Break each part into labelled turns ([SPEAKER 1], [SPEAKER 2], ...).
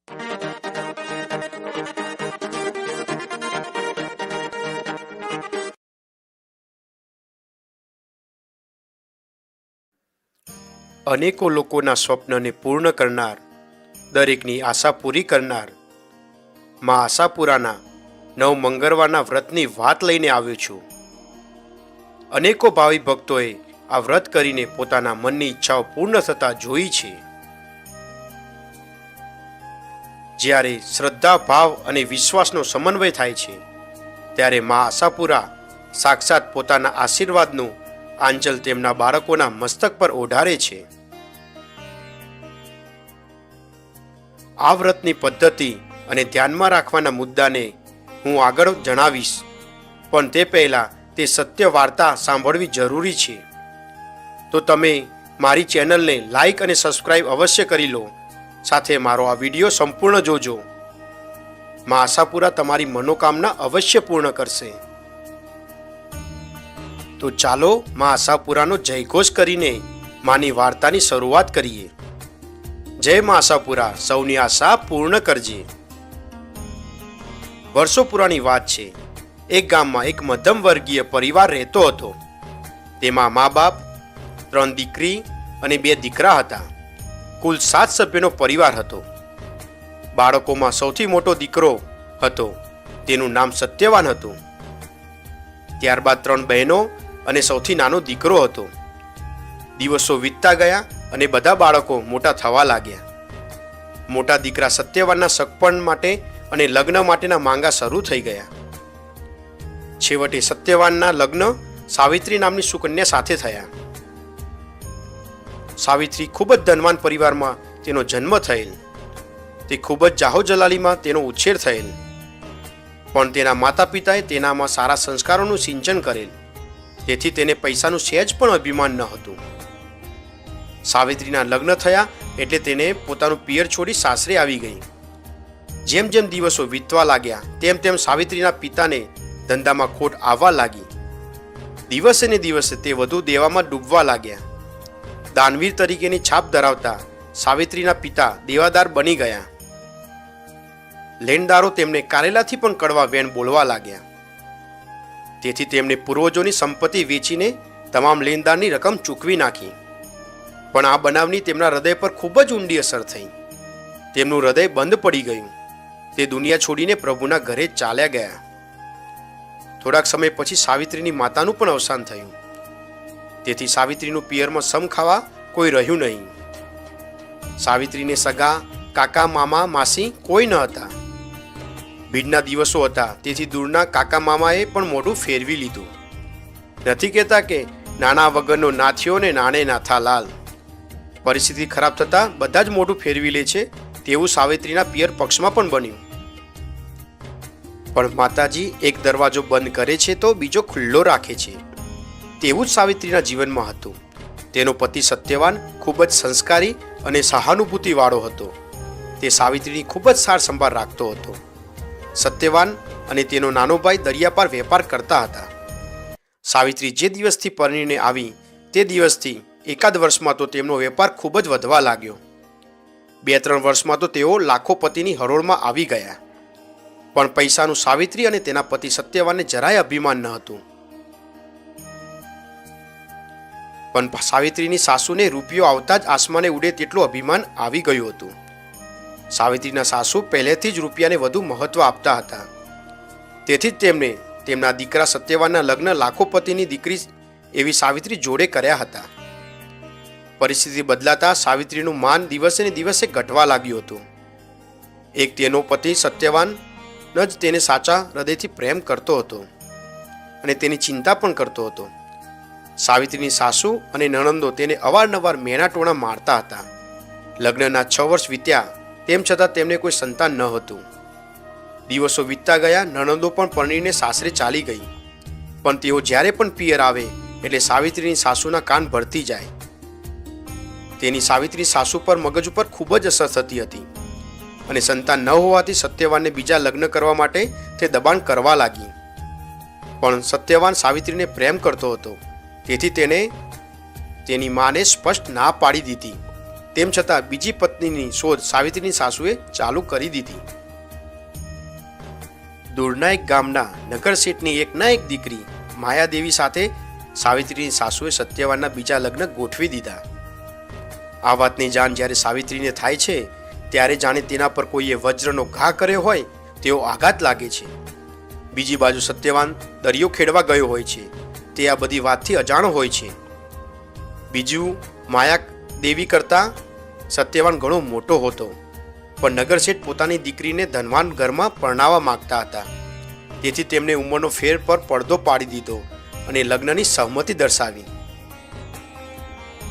[SPEAKER 1] અનેકો લોકોના સ્વપ્નને પૂર્ણ કરનાર, દરેકની આશા પૂરી કરનાર માં આશાપુરાના 9 મંગળવારના વ્રતની વાત લઈને આવ્યો છું. અનેકો ભાવિ ભક્તોએ આ વ્રત કરીને પોતાના મનની ઈચ્છાઓ પૂર્ણ થતા જોઈ છે. જ્યારે શ્રદ્ધા, ભાવ અને વિશ્વાસનો સમન્વય થાય છે ત્યારે માં આશાપુરા સાક્ષાત પોતાના આશીર્વાદનું આંચલ તેમના બાળકોના મસ્તક પર ઓઢારે છે. આ વ્રતની પદ્ધતિ અને ધ્યાનમાં રાખવાના મુદ્દાને હું આગળ જણાવીશ, પણ તે પહેલાં તે સત્ય વાર્તા સાંભળવી જરૂરી છે. તો તમે મારી ચેનલને લાઈક અને સબસ્ક્રાઈબ અવશ્ય કરી લો. સાથે મારો આ વિડીયો સંપૂર્ણ જોજો. માં આશાપુરા તમારી મનોકામના અવશ્ય પૂર્ણ કરશે. તો ચાલો માં આશાપુરાનો જયઘોષ કરીને માની વાર્તાની શરૂઆત કરીએ. જય માં આશાપુરા, સૌની આશા પૂર્ણ કરજે. વર્ષો પુરાણી વાત છે. એક ગામમાં એક મધ્યમ વર્ગીય પરિવાર રહેતો હતો. તેમાં મા બાપ, 3 દીકરી અને 2 દીકરા હતા. કુલ 7 સભ્યોનો પરિવાર હતો. બાળકોમાં સૌથી મોટો દીકરો હતો, તેનું નામ સત્યવાન હતું. ત્યારબાદ 3 બહેનો અને સૌથી નાનો દીકરો હતો. દિવસો વીતતા ગયા અને બધા બાળકો મોટા થવા લાગ્યા. મોટા દીકરા સત્યવાનના સગપણ માટે અને લગ્ન માટેના માંગા શરૂ થઈ ગયા. છેવટે સત્યવાનના લગ્ન સાવિત્રી નામની સુકન્યા સાથે થયા. સાવિત્રી ખૂબ જ ધનવાન પરિવારમાં તેનો જન્મ થયેલ. તે ખૂબ જ જાહોજલાલીમાં તેનો ઉછેર થયેલ. પણ તેના માતા પિતાએ તેનામાં સારા સંસ્કારોનું સિંચન કરેલ, તેથી તેને પૈસાનું સહેજ પણ અભિમાન ન હતું. સાવિત્રીના લગ્ન થયા એટલે તેને પોતાનું પિયર છોડી સાસરે આવી ગઈ. જેમ જેમ દિવસો વીતવા લાગ્યા તેમ તેમ સાવિત્રીના પિતાને ધંધામાં ખોટ આવવા લાગી. દિવસે ને દિવસે તે વધુ દેવામાં ડૂબવા લાગ્યા. દાનવીર તરીકેની છાપ ધરાવતા સાવિત્રીના પિતા દેવાદાર બની ગયા. લેણદારો તેમને કારેલાથી પણ કડવા વેણ બોલવા લાગ્યા. તેથી તેમણે પૂર્વજોની સંપત્તિ વેચીને તમામ લેણદારની રકમ ચૂકવી નાખી. પણ આ બનાવની તેમના હૃદય પર ખૂબ જ ઊંડી અસર થઈ. તેમનું હૃદય બંધ પડી ગયું. તે દુનિયા છોડીને પ્રભુના ઘરે ચાલ્યા ગયા. થોડાક સમય પછી સાવિત્રીની માતાનું પણ અવસાન થયું. તેથી સાવિત્રીનું પિયરમાં સમ ખાવા કોઈ રહ્યું નહીં. સાવિત્રીને સગા, કાકા, મામા, માસી કોઈ ન હતા. બીજના દિવસો હતા, તેથી દૂરના કાકા મામાએ પણ મોઢું ફેરવી લીધું. નથી કહેતા કે નાના વગરનો નાથ્યો ને નાણે નાથા લાલ. પરિસ્થિતિ ખરાબ થતાં બધા જ મોઢું ફેરવી લે છે, તેવું સાવિત્રીના પિયર પક્ષમાં પણ બન્યું. પણ માતાજી એક દરવાજો બંધ કરે છે તો બીજો ખુલ્લો રાખે છે, તેવું જ સાવિત્રીના જીવનમાં હતું. તેનો પતિ સત્યવાન ખૂબ જ સંસ્કારી અને સહાનુભૂતિવાળો હતો. તે સાવિત્રીની ખૂબ જ સાર સંભાળ રાખતો હતો. સત્યવાન અને તેનો નાનો ભાઈ દરિયા પાર વેપાર કરતા હતા. સાવિત્રી જે દિવસથી પરણીને આવી તે દિવસથી એકાદ વર્ષમાં તો તેમનો વેપાર ખૂબ જ વધવા લાગ્યો. 2-3 વર્ષમાં તો તેઓ લાખોપતિની હરોળમાં આવી ગયા. પણ પૈસાનું સાવિત્રી અને તેના પતિ સત્યવાનને જરાય અભિમાન ન હતું. પણ સાવિત્રીની સાસુને રૂપિયો આવતા જ આસમાને ઉડે તેટલું અભિમાન આવી ગયું હતું. સાવિત્રીના સાસુ પહેલેથી જ રૂપિયાને વધુ મહત્વ આપતા હતા. તેથી જ તેમણે તેમના દીકરા સત્યવાનના લગ્ન લાખોપતિની દીકરી એવી સાવિત્રી જોડે કર્યા હતા. પરિસ્થિતિ બદલાતા સાવિત્રીનું માન દિવસે ને દિવસે ઘટવા લાગ્યું હતું. એક તેનો પતિ સત્યવાન જ તેને સાચા હૃદયથી પ્રેમ કરતો હતો અને તેની ચિંતા પણ કરતો હતો. સાવિત્રીની સાસુ અને નણંદો તેને અવારનવાર મેણાટોણા મારતા હતા. લગ્નના 6 વર્ષ વીત્યા તેમ છતાં તેમને કોઈ સંતાન ન હતું. દિવસો વીતતા ગયા. નણંદો પણ પરણીને સાસરે ચાલી ગઈ. પણ તેઓ જ્યારે પણ પિયર આવે એટલે સાવિત્રીની સાસુના કાન ભરતી જાય. તેની સાવિત્રી સાસુ પર મગજ ઉપર ખૂબ જ અસર થતી હતી અને સંતાન ન હોવાથી સત્યવાનને બીજા લગ્ન કરવા માટે તે દબાણ કરવા લાગી. પણ સત્યવાન સાવિત્રીને પ્રેમ કરતો હતો, તેથી તેને તેની માને સ્પષ્ટ ના પાડી દીધી તેમ છતાં બીજી પત્નીની શોધ સાવિત્રીની સાસુએ ચાલુ કરી દીધી. દૂરના એક ગામના નગર શેઠની એકના એક દીકરી માયાદેવી સાથે સાવિત્રીની સાસુએ સત્યવાનના બીજા લગ્ન ગોઠવી દીધા. આ વાતની જાણ જ્યારે સાવિત્રીને થાય છે ત્યારે જાણે તેના પર કોઈએ વજ્રનો ઘા કર્યો હોય તેવો આઘાત લાગે છે. બીજી બાજુ સત્યવાન દરિયો ખેડવા ગયો હોય છે. તે આ બધી વાતથી અજાણો હોય છે. બીજું, માયા દેવી કરતા સત્યવાન ઘણો મોટો હતો, પણ નગર શેઠ પોતાની દીકરીને ધનવાન ઘરમાં પરણાવવા માંગતા હતા. તેથી તેમણે ઉંમરનો ફેર પર પડદો પાડી દીધો અને લગ્નની સહમતિ દર્શાવી.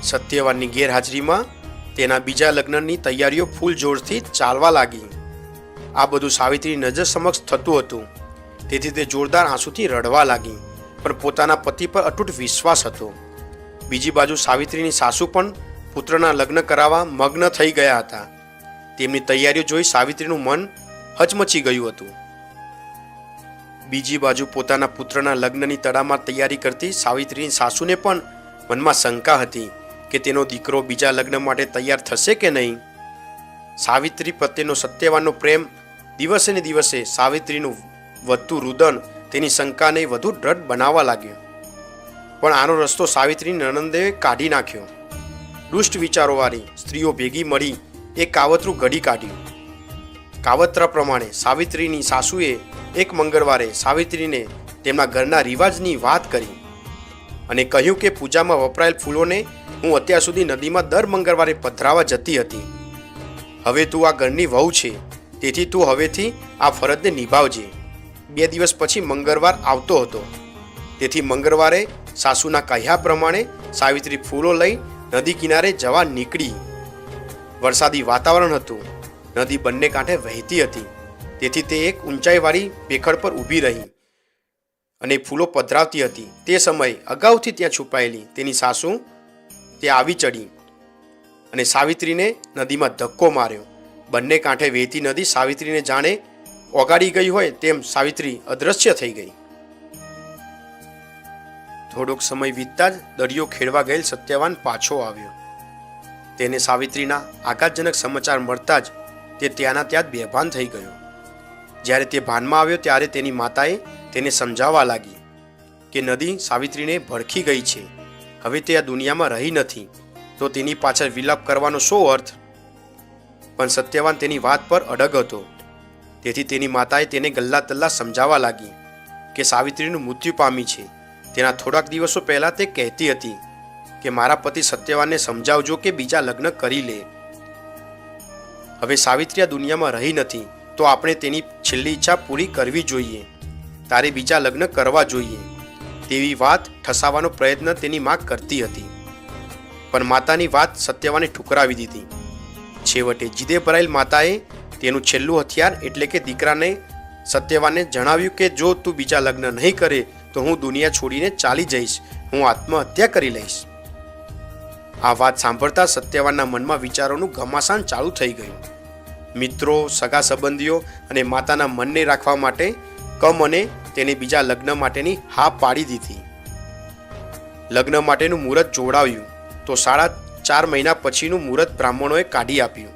[SPEAKER 1] સત્યવાનની ગેરહાજરીમાં તેના બીજા લગ્નની તૈયારીઓ ફૂલ જોરથી ચાલવા લાગી. આ બધું સાવિત્રીની નજર સમક્ષ થતું હતું. તેથી તે જોરદાર આંસુથી રડવા લાગી, પણ પોતાના પતિ પર અતૂટ વિશ્વાસ હતો. બીજી બાજુ સાવિત્રીની સાસુ પણ પુત્રના લગ્ન કરાવવા મગ્ન થઈ ગયા હતા. તેમની તૈયારીઓ જોઈ સાવિત્રીનું મન હચમચી ગયું હતું. બીજી બાજુ પોતાના પુત્રના લગ્નની તડામાર તૈયારી કરતી સાવિત્રીની સાસુને પણ મનમાં શંકા હતી કે તેનો દીકરો બીજા લગ્ન માટે તૈયાર થશે કે નહીં. સાવિત્રી પ્રત્યેનો સત્યવાનનો પ્રેમ દિવસે ને દિવસે સાવિત્રીનું વધતું રુદન તેની શંકાને વધુ દ્રઢ બનાવવા લાગ્યો. પણ આનો રસ્તો સાવિત્રીની નણંદે કાઢી નાખ્યો. દુષ્ટ વિચારોવાળી સ્ત્રીઓ ભેગી મળી એક કાવતરું ઘડી કાઢ્યું. કાવતરા પ્રમાણે સાવિત્રીની સાસુએ એક મંગળવારે સાવિત્રીને તેમના ઘરના રિવાજની વાત કરી અને કહ્યું કે પૂજામાં વપરાયેલ ફૂલોને હું અત્યાર સુધી નદીમાં દર મંગળવારે પધરાવા જતી હતી. હવે તું આ ઘરની વહુ છે, તેથી તું હવેથી આ ફરજને નિભાવજે. 2 દિવસ પછી મંગળવાર આવતો હતો, તેથી મંગળવારે સાસુના કહ્યા પ્રમાણે સાવિત્રી ફૂલો લઈ નદી કિનારે જવા નીકળી. વરસાદી વાતાવરણ હતું. નદી બંને કાંઠે વહેતી હતી, તેથી તે એક ઊંચાઈવાળી ભેખડ પર ઊભી રહી અને ફૂલો પધરાવતી હતી. તે સમયે અગાઉથી ત્યાં છુપાયેલી તેની સાસુ તે આવી ચડી અને સાવિત્રીને નદીમાં ધક્કો માર્યો. બંને કાંઠે વહેતી નદી સાવિત્રીને જાણે ઓગાળી ગઈ હોય તેમ સાવિત્રી અદૃશ્ય થઈ ગઈ. થોડોક સમય વીતતા જ દરિયો ખેડવા ગયેલ સત્યવાન પાછો આવ્યો. તેને સાવિત્રીના આઘાતજનક સમાચાર મળતા જ તે ત્યાંના ત્યાં જ બેભાન થઈ ગયો. જ્યારે તે ભાનમાં આવ્યો ત્યારે તેની માતાએ તેને સમજાવવા લાગી કે નદી સાવિત્રીને ભડકી ગઈ છે. હવે તે આ દુનિયામાં રહી નથી, તો તેની પાછળ વિલાપ કરવાનો શો અર્થ? પણ સત્યવાન તેની વાત પર અડગ હતો. તેથી તેની માતાએ તેને ગલ્લા તલ્લા સમજાવવા લાગી કે સાવિત્રીનું મૃત્યુ પામી છે. તેના થોડાક દિવસો પહેલા તે કહેતી હતી કે મારા પતિ સત્યવાનને સમજાવજો કે બીજા લગ્ન કરી લે. હવે સાવિત્રી આ દુનિયામાં રહી નથી, તો આપણે તેની છેલ્લી ઈચ્છા પૂરી કરવી જોઈએ. તારે બીજા લગ્ન કરવા જોઈએ તેવી વાત ઠસાવવાનો પ્રયત્ન તેની માં કરતી હતી. પણ માતાની વાત સત્યવાને ઠુકરાવી દીધી. છેવટે જીદે ભરાયેલ માતાએ તેનું છેલ્લું હથિયાર એટલે કે દીકરાને સત્યવાનને જણાવ્યું કે જો તું બીજા લગ્ન નહીં કરે તો હું દુનિયા છોડીને ચાલી જઈશ, હું આત્મહત્યા કરી લઈશ. આ વાત સાંભળતા સત્યવાનના મનમાં વિચારોનું ઘમાસાન ચાલુ થઈ ગયું. મિત્રો, સગા સંબંધીઓ અને માતાના મનને રાખવા માટે કમને તેને બીજા લગ્ન માટેની હા પાડી દીધી. લગ્ન માટેનું મુહૂર્ત જોડાવ્યું તો 4.5 મહિના પછીનું મુહૂર્ત બ્રાહ્મણોએ કાઢી આપ્યું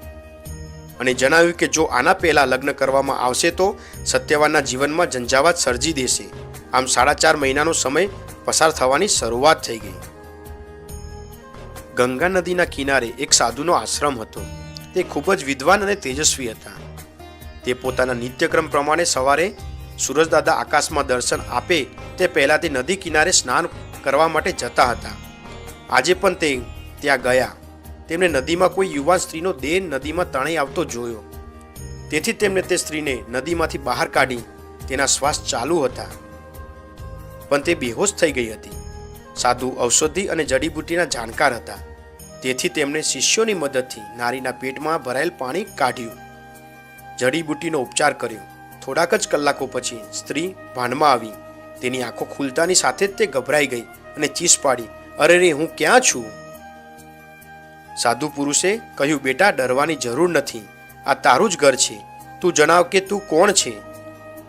[SPEAKER 1] અને જણાવ્યું કે જો આના પહેલા લગ્ન કરવામાં આવશે તો સત્યવાનના જીવનમાં ઝંઝાવાત સર્જી દેશે. આમ 4.5 મહિનાનો સમય પસાર થવાની શરૂઆત થઈ ગઈ. ગંગા નદીના કિનારે એક સાધુનો આશ્રમ હતો. તે ખૂબ જ વિદ્વાન અને તેજસ્વી હતા. તે પોતાના નિત્યક્રમ પ્રમાણે સવારે સૂરજદાદા આકાશમાં દર્શન આપે તે પહેલાં તે નદી કિનારે સ્નાન કરવા માટે જતા હતા. આજે પણ તે ત્યાં ગયા. તેમણે નદીમાં કોઈ યુવાન સ્ત્રીનો દેહ નદીમાં તણાઈ આવતો જોયો. તેથી તેમણે તે સ્ત્રીને નદીમાંથી બહાર કાઢી. તેના શ્વાસ ચાલુ હતા, પણ તે બેહોશ થઈ ગઈ હતી. સાધુ ઔષધિ અને જડીબુટ્ટીના જાણકાર હતા, તેથી તેમણે શિષ્યોની મદદથી નારીના પેટમાં ભરાયેલ પાણી કાઢ્યું, જડીબુટ્ટીનો ઉપચાર કર્યો. થોડાક જ કલાકો પછી સ્ત્રી ભાનમાં આવી. તેની આંખો ખુલતાની સાથે જ તે ગભરાઈ ગઈ અને ચીસ પાડી, અરે રે, હું ક્યાં છું? સાધુ પુરુષે કહ્યું, બેટા, ડરવાની જરૂર નથી. આ તારું જ ઘર છે. તું જણાવ કે તું કોણ છે?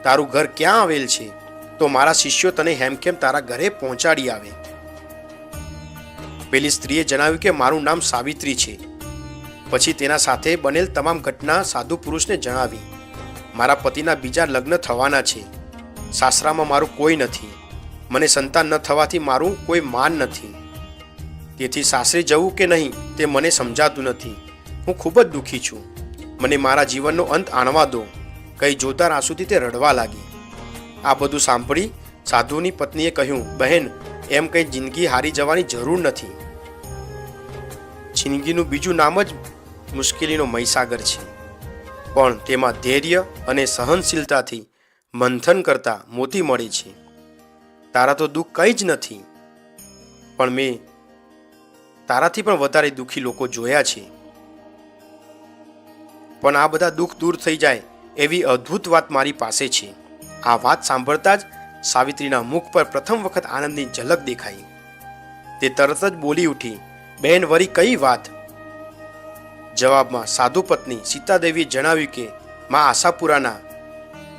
[SPEAKER 1] તારું ઘર ક્યાં આવેલ છે? તો મારા શિષ્યો તને હેમખેમ તારા ઘરે પહોંચાડી આવે. પેલી સ્ત્રીએ જણાવ્યું કે મારું નામ સાવિત્રી છે. પછી તેના સાથે બનેલ તમામ ઘટના સાધુ પુરુષને જણાવી. મારા પતિના બીજા લગ્ન થવાના છે. સાસરામાં મારું કોઈ નથી. મને સંતાન ન થવાથી મારું કોઈ માન નથી. તેથી સાસરે જવું કે નહીં તે મને સમજાતું નથી. હું ખૂબ જ દુઃખી છું. મને મારા જીવનનો અંત આણવા દો. કઈ જોતા આંસુથી તે રડવા લાગી. આ બધું સાંભળી સાધુની પત્નીએ કહ્યું, બહેન, એમ કંઈ જિંદગી હારી જવાની જરૂર નથી. જિંદગીનું બીજું નામ જ મુશ્કેલીનો મહીસાગર છે, પણ તેમાં ધૈર્ય અને સહનશીલતાથી મંથન કરતા મોતી મળે છે. તારા તો દુઃખ કંઈ જ નથી, પણ મેં તારાથી પણ વધારે દુઃખી લોકો જોયા છે. પણ આ બધા દુઃખ દૂર થઈ જાય એવી અદ્ભુત વાત મારી પાસે છે. આ વાત સાંભળતા જ સાવિત્રીના મુખ પર પ્રથમ વખત આનંદની ઝલક દેખાઈ. તે તરત જ બોલી ઉઠી, બહેન, વળી કઈ વાત? જવાબમાં સાધુ પત્ની સીતાદેવીએ જણાવ્યું કે મા આશાપુરાના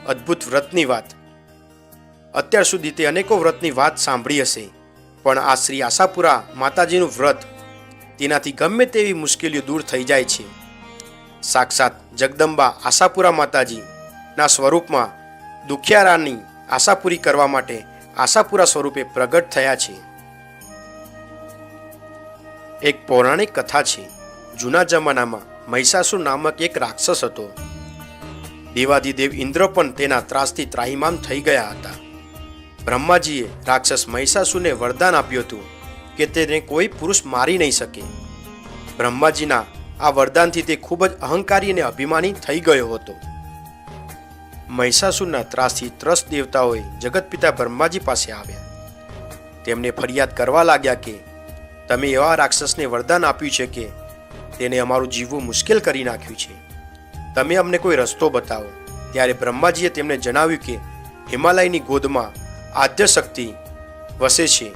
[SPEAKER 1] અદ્ભુત વ્રતની વાત. અત્યાર સુધી તે અનેકો વ્રતની વાત સાંભળી હશે, પણ આ શ્રી આશાપુરા માતાજીનું વ્રત, તેનાથી ગમે તેવી મુશ્કેલીઓ દૂર થઈ જાય છે. સાક્ષાત જગદંબા આશાપુરા માતાજીના સ્વરૂપમાં દુખિયારાની આશા પૂરી કરવા માટે આશાપુરા સ્વરૂપે પ્રગટ થયા છે. એક પૌરાણિક કથા છે. જૂના જમાનામાં મહિષાસુર નામક એક રાક્ષસ હતો. દેવાધિદેવ ઇન્દ્ર પણ તેના ત્રાસથી ત્રાહિમામ થઈ ગયા હતા. બ્રહ્માજીએ રાક્ષસ મહિષાસુરને વરદાન આપ્યું હતું કે તેને કોઈ પુરુષ મારી નહીં શકે. બ્રહ્માજીના આ વરદાનથી તે ખૂબ જ અહંકારી અને અભિમાની થઈ ગયો હતો. મહિષાસુરના ત્રાસથી ત્રસ્ત દેવતાઓએ જગતપિતા બ્રહ્માજી પાસે આવ્યા. તેમને ફરિયાદ કરવા લાગ્યા કે તમે એવા રાક્ષસને વરદાન આપ્યું છે કે તેને અમારું જીવવું મુશ્કેલ કરી નાખ્યું છે. તમે અમને કોઈ રસ્તો બતાવો. ત્યારે બ્રહ્માજીએ તેમને જણાવ્યું કે હિમાલયની ગોદમાં આદ્ય શક્તિ વસે છે.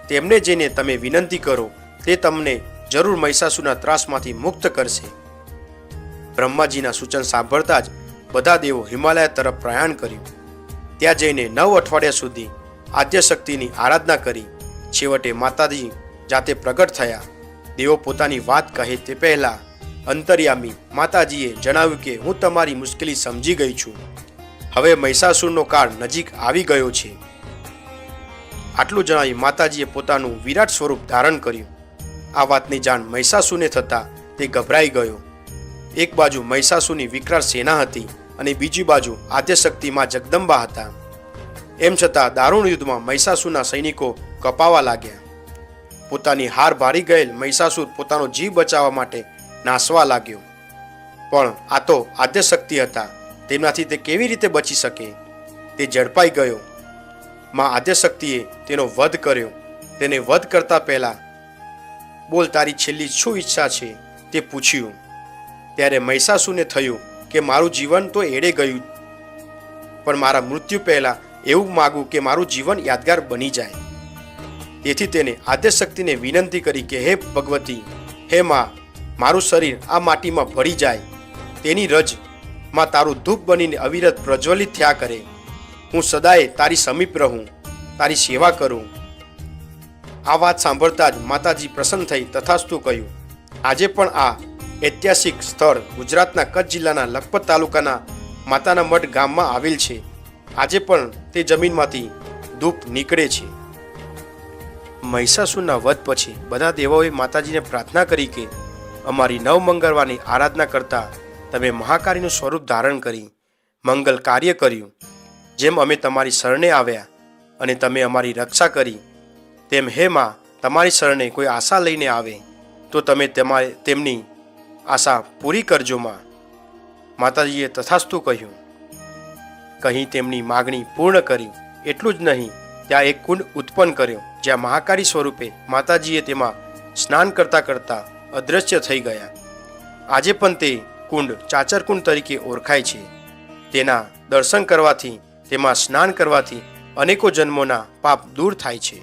[SPEAKER 1] તેમને જઈને તમે વિનંતી કરો, તે તમને જરૂર મહિષાસુરના ત્રાસમાંથી મુક્ત કરશે. બ્રહ્માજીના સૂચન સાંભળતા જ બધા દેવો હિમાલય તરફ પ્રયાણ કર્યું. ત્યાં જઈને 9 અઠવાડિયા સુધી આદ્યશક્તિની આરાધના કરી. છેવટે માતાજી જાતે પ્રગટ થયા. દેવો પોતાની વાત કહે તે પહેલા અંતર્યામી માતાજીએ જણાવ્યું કે હું તમારી મુશ્કેલી સમજી ગઈ છું. હવે મહિષાસુરનો કાળ નજીક આવી ગયો છે. આટલું જણાવી માતાજીએ પોતાનું વિરાટ સ્વરૂપ ધારણ કર્યું. આ વાતની જાણ મહિષાસુરને થતાં તે ગભરાઈ ગયો. એક બાજુ મહિષાસુરની વિકરાળ સેના હતી અને બીજી બાજુ આદ્યશક્તિમાં જગદંબા હતા. એમ છતાં દારૂણ યુદ્ધમાં મહિષાસુરના સૈનિકો કપાવા લાગ્યા. પોતાની હાર ભારી ગયેલ મહિષાસુર પોતાનો જીવ બચાવવા માટે નાસવા લાગ્યો. પણ આ તો આદ્યશક્તિ હતા, તેમનાથી તે કેવી રીતે બચી શકે? તે ઝડપાઈ ગયો. માં આદ્યશક્તિએ તેનો વધ કર્યો. તેને વધ કરતા પહેલા બોલ, તારી છેલ્લી શું ઈચ્છા છે? તે પૂછ્યું. ત્યારે મહિષાસુરને થયું કે મારું જીવન તો એળે ગયું, પણ મારા મૃત્યુ પહેલા એવું માગું કે મારું જીવન યાદગાર બની જાય. તેથી તેને આદ્યશક્તિને વિનંતી કરી કે હે ભગવતી, હે માં, મારું શરીર આ માટીમાં ભળી જાય. તેની રજમાં તારું ધૂપ બનીને અવિરત પ્રજ્વલિત થયા કરે. હું સદાય તારી સમીપ રહું, તારી સેવા કરું. આ વાત સાંભળતા જ માતાજી પ્રસન્ન થઈ તથાસ્તુ કહ્યું. આજે પણ આ ઐતિહાસિક સ્થળ ગુજરાતના કચ્છ જિલ્લાના લખપત તાલુકાના માતાના મઢ ગામમાં આવેલ છે. આજે પણ તે જમીનમાંથી ધૂપ નીકળે છે. મહિષાસુરના વધ પછી બધા દેવોએ માતાજીને પ્રાર્થના કરી કે અમારી 9 મંગળવારની આરાધના કરતા તમે મહાકાળીનું સ્વરૂપ ધારણ કરી મંગલ કાર્ય કર્યું. જેમ અમે તમારી શરણે આવ્યા અને તમે અમારી રક્ષા કરી, તેમ હે માં, તમારી શરણે કોઈ આશા લઈને આવે તો તમે તેમની આશા પૂરી કરજો માં. માતાજીએ તથાસ્તુ કહ્યું. કહી તેમની માગણી પૂર્ણ કરી. એટલું જ નહીં, ત્યાં એક કુંડ ઉત્પન્ન કર્યો, જ્યાં મહાકાળી સ્વરૂપે માતાજીએ તેમાં સ્નાન કરતા કરતા અદૃશ્ય થઈ ગયા. આજે પણ તે કુંડ ચાચરકુંડ તરીકે ઓળખાય છે. તેના દર્શન કરવાથી, તેમાં સ્નાન કરવાથી અનેકો જન્મોના પાપ દૂર થાય છે.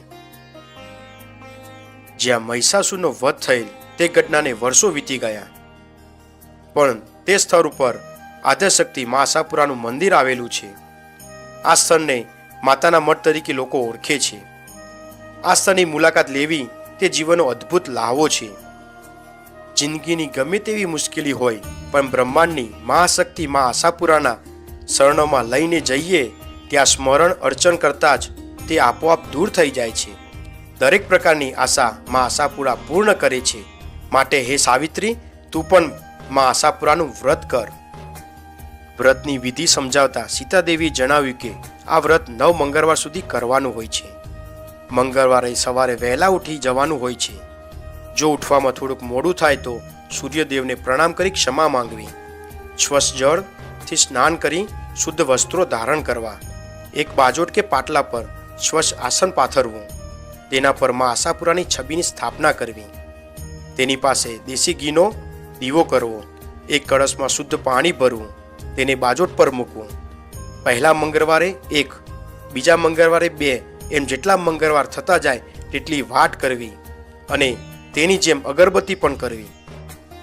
[SPEAKER 1] જ્યાં મહિષાસુરનો વધ થયેલ તે ઘટનાને વર્ષો વીતી ગયા, પણ તે સ્થળ ઉપર આદ્યશક્તિ મા આશાપુરાનું મંદિર આવેલું છે. આ સ્થળને માતાના મઠ તરીકે લોકો ઓળખે છે. આ સ્થળની મુલાકાત લેવી તે જીવનનો અદ્ભુત લહાવો છે. જિંદગીની ગમે તેવી મુશ્કેલી હોય પણ બ્રહ્માંડની મહાશક્તિ માં આશાપુરાના શરણોમાં લઈને જઈએ ત્યાં સ્મરણ અર્ચન કરતાં જ તે આપોઆપ દૂર થઈ જાય છે. દરેક પ્રકારની આશા માં આશાપુરા પૂર્ણ કરે છે. માટે હે સાવિત્રી, તું પણ માં આશાપુરાનું વ્રત કર. વ્રતની વિધિ સમજાવતા સીતાદેવીએ જણાવ્યું કે આ વ્રત 9 મંગળવાર સુધી કરવાનું હોય છે. મંગળવારે સવારે વહેલા ઉઠી જવાનું હોય છે. જો ઉઠવામાં થોડુંક મોડું થાય તો સૂર્યદેવને પ્રણામ કરી ક્ષમા માંગવી. સ્વચ્છ જળથી સ્નાન કરી શુદ્ધ વસ્ત્રો ધારણ કરવા. એક બાજોટ કે પાટલા પર સ્વચ્છ આસન પાથરવું. તેના પર માં આશાપુરાની છબીની સ્થાપના કરવી. તેની પાસે દેશી ઘીનો દીવો કરવો. એક કળશમાં શુદ્ધ પાણી ભરવું. તેને બાજોટ પર મૂકવું. પહેલા મંગળવારે 1, બીજા મંગળવારે 2, એમ જેટલા મંગળવાર થતા જાય તેટલી વાટ કરવી અને તેની જેમ અગરબત્તી પણ કરવી.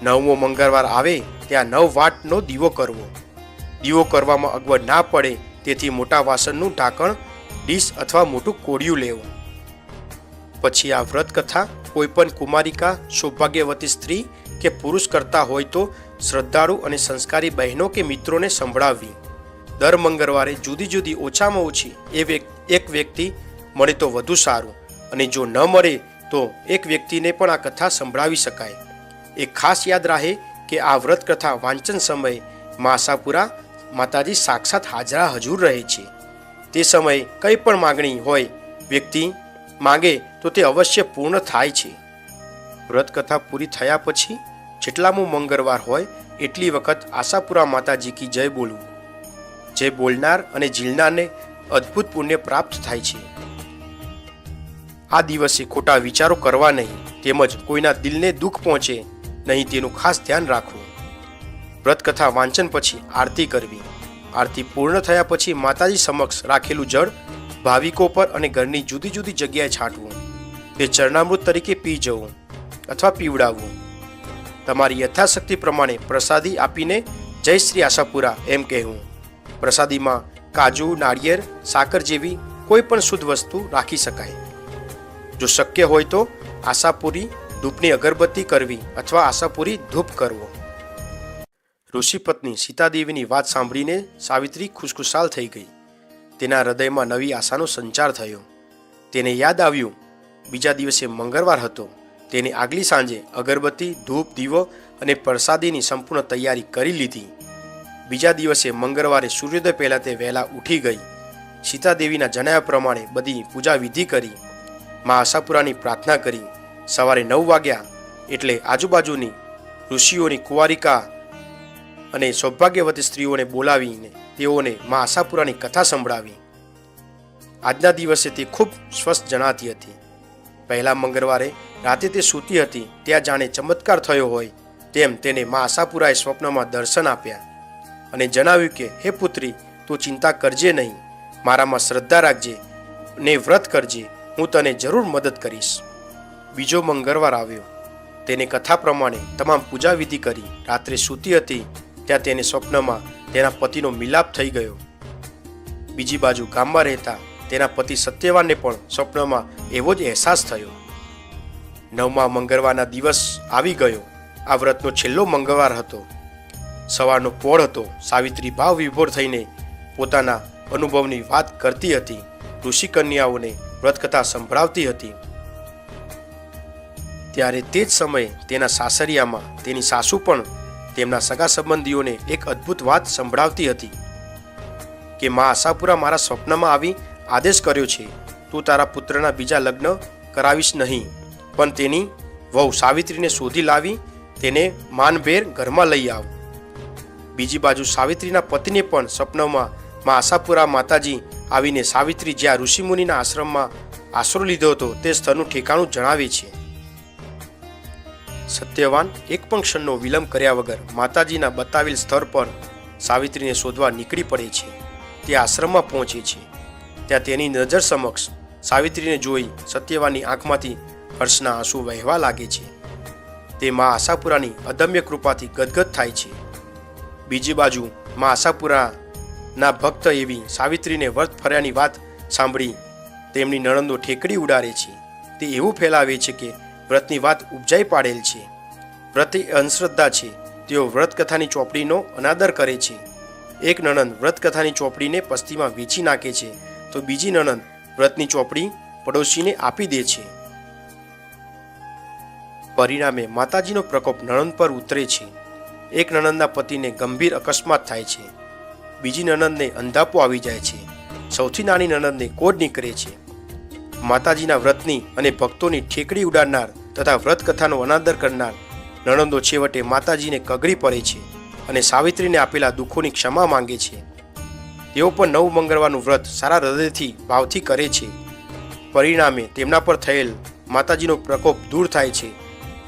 [SPEAKER 1] 9મો મંગળવાર આવે ત્યાં 9 વાટનો દીવો કરવો. દીવો કરવામાં અગવડ ના પડે તેથી મોટા વાસણનું ઢાંકણ, ડીશ અથવા મોટું કોડિયું લેવું. પછી આ વ્રત કથા કોઈ પણ કુમારિકા, સૌભાગ્યવતી સ્ત્રી કે પુરુષ કરતા હોય તો શ્રદ્ધાળુ અને સંસ્કારી બહેનો કે મિત્રોને સંભળાવવી. દર મંગળવારે જુદી જુદી ઓછામાં ઓછી એક વ્યક્તિ મળે તો વધુ સારું, અને જો ન મળે તો એક વ્યક્તિને પણ આ કથા સંભળાવી શકાય. એક ખાસ યાદ રહે કે આ વ્રત કથા વાંચન સમયે માં આશાપુરા માતાજી સાક્ષાત હાજરા હજુર રહે છે. તે સમયે કંઈ પણ માગણી હોય વ્યક્તિ માગે તો તે અવશ્ય પૂર્ણ થાય છે. વ્રત કથા પૂરી થયા પછી જેટલામું મંગળવાર હોય એટલી વખત આશાપુરા માતાજી કી જય બોલવું. જય બોલનાર અને ઝીલનારને અદ્ભુત પુણ્ય પ્રાપ્ત થાય છે. આ દિવસે ખોટા વિચારો કરવા નહીં, તેમજ કોઈના દિલને દુઃખ પહોંચે નહીં તેનું ખાસ ધ્યાન રાખવું. વ્રતકથા વાંચન પછી આરતી કરવી. આરતી પૂર્ણ થયા પછી માતાજી સમક્ષ રાખેલું જળ ભાવિકો પર અને ઘરની જુદી જુદી જગ્યાએ છાંટવું. તે ચરણામૃત તરીકે પી જવું અથવા પીવડાવવું. તમારી યથાશક્તિ પ્રમાણે પ્રસાદી આપીને જય શ્રી આશાપુરા એમ કહેવું. પ્રસાદીમાં કાજુ, નાળિયેર, સાકર જેવી કોઈ પણ શુદ્ધ વસ્તુ રાખી શકાય. જો શક્ય હોય તો આશાપુરી ધૂપની અગરબત્તી કરવી અથવા આશાપુરી ધૂપ કરવો. ઋષિપત્ની સીતાદેવીની વાત સાંભળીને સાવિત્રી ખુશખુશાલ થઈ ગઈ. તેના હૃદયમાં નવી આશાનો સંચાર થયો. તેને યાદ આવ્યું બીજા દિવસે મંગળવાર હતો. તેને આગલી સાંજે અગરબત્તી, ધૂપ, દીવો અને પ્રસાદીની સંપૂર્ણ તૈયારી કરી લીધી. બીજા દિવસે મંગળવારે સૂર્યોદય પહેલાં તે વહેલા ઉઠી ગઈ. સીતાદેવીના જણાવ્યા પ્રમાણે બધી પૂજા વિધિ કરી. માં આશાપુરાની પ્રાર્થના કરી. સવારે 9 વાગ્યા એટલે આજુબાજુની ઋષિઓની, કુંવારિકા અને સૌભાગ્યવતી સ્ત્રીઓને બોલાવીને તેઓને માં આશાપુરાની કથા સંભળાવી. આજના દિવસે તે ખૂબ સ્વસ્થ જણાતી હતી. પહેલા મંગળવારે રાતે તે સૂતી હતી ત્યાં જાણે ચમત્કાર થયો હોય તેમ તેને માં આશાપુરાએ સ્વપ્નમાં દર્શન આપ્યા અને જણાવ્યું કે હે પુત્રી, તું ચિંતા કરજે નહીં, મારામાં શ્રદ્ધા રાખજે ને વ્રત કરજે, હું તને જરૂર મદદ કરીશ. બીજો મંગળવાર આવ્યો. તેને કથા પ્રમાણે તમામ પૂજા વિધિ કરી. રાત્રે સૂતી હતી ત્યાં તેને સ્વપ્નમાં તેના પતિનો મિલાપ થઈ ગયો. બીજી બાજુ ગામમાં રહેતા તેના પતિ સત્યવાનને પણ સ્વપ્નમાં એવો જ અહેસાસ થયો. 9મા મંગળવારના દિવસ આવી ગયો. આ વ્રતનો છેલ્લો મંગળવાર હતો. સવારનો પહોર હતો. સાવિત્રી ભાવ વિભોર થઈને પોતાના અનુભવની વાત કરતી હતી. ઋષિ કન્યાઓને વ્રતકથા સંભળાવતી હતી. ત્યારે તે જ સમયે તેના સાસરિયામાં તેની સાસુ પણ તેમના સગા સંબંધીઓને એક અદ્ભુત વાત સંભળાવતી હતી કે માં આશાપુરા મારા સ્વપ્નમાં આવી આદેશ કર્યો છે, તું તારા પુત્રના બીજા લગ્ન કરાવીશ નહીં, પણ તેની વહુ સાવિત્રીને શોધી લાવી તેને માનભેર ઘરમાં લઈ આવ. બીજી બાજુ સાવિત્રીના પતિને પણ સ્વપ્નમાં માં આશાપુરા માતાજી આવીને સાવિત્રી જ્યાં ઋષિમુનિના આશ્રમમાં આશરો લીધો હતો તે સ્થળનું ઠેકાણું જણાવે છે. સત્યવાન એક પણ ક્ષણનો વિલંબ કર્યા વગર માતાજીના બતાવેલ સ્થળ પર સાવિત્રીને શોધવા નીકળી પડે છે. તે આશ્રમમાં પહોંચે છે. ત્યાં તેની નજર સમક્ષ સાવિત્રીને જોઈ સત્યવાનની આંખમાંથી હર્ષના આંસુ વહેવા લાગે છે. તે માં આશાપુરાની અદમ્ય કૃપાથી ગદગદ થાય છે. બીજી બાજુ માં આશાપુરાના ભક્ત એવી સાવિત્રીને વ્રત ફર્યાની વાત સાંભળી તેમની નણંદો ઠેકડી ઉડાડે છે. તે એવું ફેલાવે છે કે વ્રતની વાત ઉપજાઈ પાડેલ છે. વ્રત એ અંધશ્રદ્ધા છે. તેઓ વ્રતકથાની ચોપડીનો અનાદર કરે છે. એક નણંદ વ્રતકથાની ચોપડીને પસ્તીમાં વેચી નાખે છે તો બીજી નણંદ વ્રતની ચોપડી પડોશીને આપી દે છે. પરિણામે માતાજીનો પ્રકોપ નણંદ પર ઉતરે છે. એક નણંદના પતિને ગંભીર અકસ્માત થાય છે. બીજી નણંદને અંધાપો આવી જાય છે. સૌથી નાની નણંદને કોઢ નીકળે છે. માતાજીના વ્રતની અને ભક્તોની ઠેકડી ઉડાડનાર તથા વ્રતકથાનો અનાદર કરનાર નણંદો છેવટે માતાજીને કગળી પડે છે અને સાવિત્રીને આપેલા દુઃખોની ક્ષમા માંગે છે. તેઓ પણ 9 મંગળવારનું વ્રત સારા હૃદયથી ભાવથી કરે છે. પરિણામે તેમના પર થયેલ માતાજીનો પ્રકોપ દૂર થાય છે.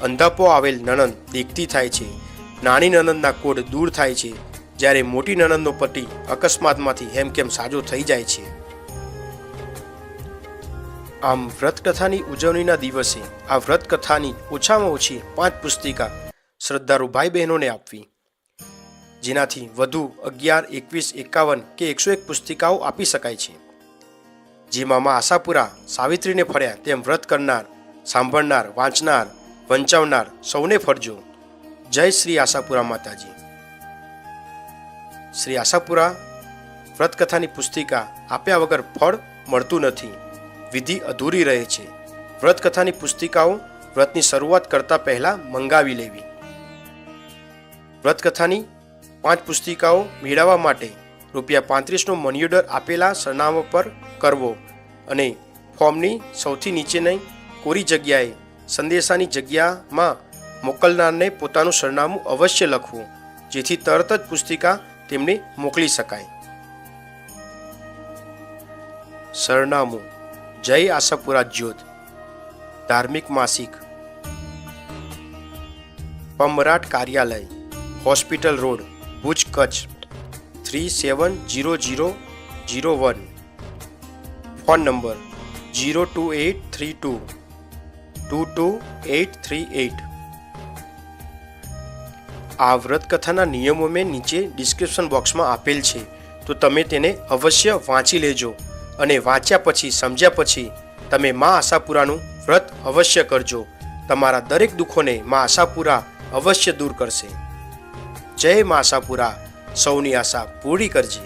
[SPEAKER 1] અંધાપો આવેલ નણંદ દેખતી થાય છે. નાની નણંદના કોઢ દૂર થાય છે, જ્યારે મોટી નણંદનો પતિ અકસ્માતમાંથી હેમખેમ સાજો થઈ જાય છે. આમ વ્રતકથાની ઉજવણીના દિવસે આ વ્રતકથાની ઓછામાં ઓછી 5 પુસ્તિકા શ્રદ્ધાળુ ભાઈ બહેનોને આપવી, જેનાથી વધુ 11, 21, 51 કે 101 પુસ્તિકાઓ આપી શકાય છે. જેમાં મા આશાપુરા સાવિત્રીને ફળ્યા તેમ વ્રત કરનાર, સાંભળનાર, વાંચનાર, વંચાવનાર સૌને ફળજો. જય શ્રી આશાપુરા માતાજી. શ્રી આશાપુરા વ્રતકથાની પુસ્તિકા આપ્યા વગર ફળ મળતું નથી, વિધિ અધૂરી રહે છે. વ્રતકથાની પુસ્તિકાઓ વ્રતની શરૂઆત કરતા પહેલા મંગાવી લેવી. વ્રતકથાની 5 પુસ્તિકાઓ મેળવવા માટે ₹35નો મની ઓર્ડર આપેલા સરનામા પર કરવો અને ફોર્મની સૌથી નીચેની કોરી જગ્યાએ સંદેશાની જગ્યામાં મોકલનારને પોતાનું સરનામું અવશ્ય લખવું, જેથી તરત જ પુસ્તિકા તેમને મોકલી શકાય. સરનામું: જય આશાપુરા જ્યોત, ધાર્મિક માસિક, પમરાટ કાર્યાલય, hospital road, Bhuj, Kutch 370001. Phone number 02832 22838. આ વ્રતકથાના નિયમો મેં નીચે ડિસ્ક્રિપ્શન બોક્સમાં આપેલ છે, તો તમે તેને અવશ્ય વાંચી લેજો અને વાંચ્યા પછી, સમજ્યા પછી તમે મા આશાપુરાનું વ્રત અવશ્ય કરજો. તમારા દરેક દુઃખોને મા આશાપુરા અવશ્ય દૂર કરશે. જય મા આશાપુરા, સૌની આશા પૂરી કરજે.